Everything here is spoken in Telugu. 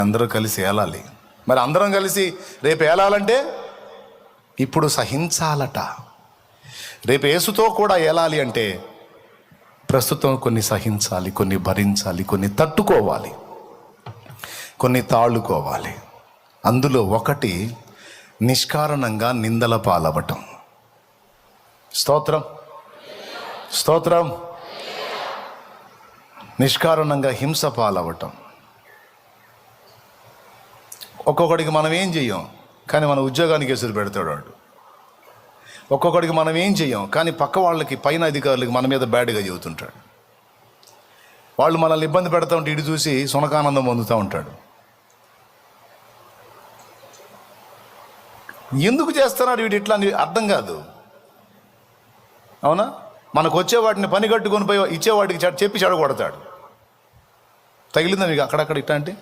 అందరూ కలిసి ఏలాలి. మరి అందరం కలిసి రేపు ఏలాలంటే ఇప్పుడు సహించాలట. రేపు యేసుతో కూడా ఏలాలి అంటే ప్రస్తుతం కొన్ని సహించాలి, కొన్ని భరించాలి, కొన్ని తట్టుకోవాలి, కొన్ని తాళుకోవాలి. అందులో ఒకటి నిష్కారణంగా నిందల పాలవటం. స్తోత్రం, స్తోత్రం. నిష్కారణంగా హింస పాలవటం. ఒక్కొక్కడికి మనం ఏం చెయ్యం, కానీ మన ఉద్యోగానికి ఎసురు పెడతాడు వాడు. ఒక్కొక్కడికి మనం ఏం చెయ్యం, కానీ పక్క వాళ్ళకి, పైన అధికారులకి మన మీద బ్యాడ్గా చెబుతుంటాడు. వాళ్ళు మనల్ని ఇబ్బంది పెడతా ఉంటే ఇటు చూసి సునకానందం పొందుతూ ఉంటాడు. ఎందుకు చేస్తున్నాడు వీడు ఇట్లా అని అర్థం కాదు. అవునా? మనకు వచ్చేవాటిని పని కట్టుకొని పోయి ఇచ్చేవాడికి చెప్పి చెడగొడతాడు. తగిలిందా మీకు అక్కడక్కడ ఇట్లాంటి?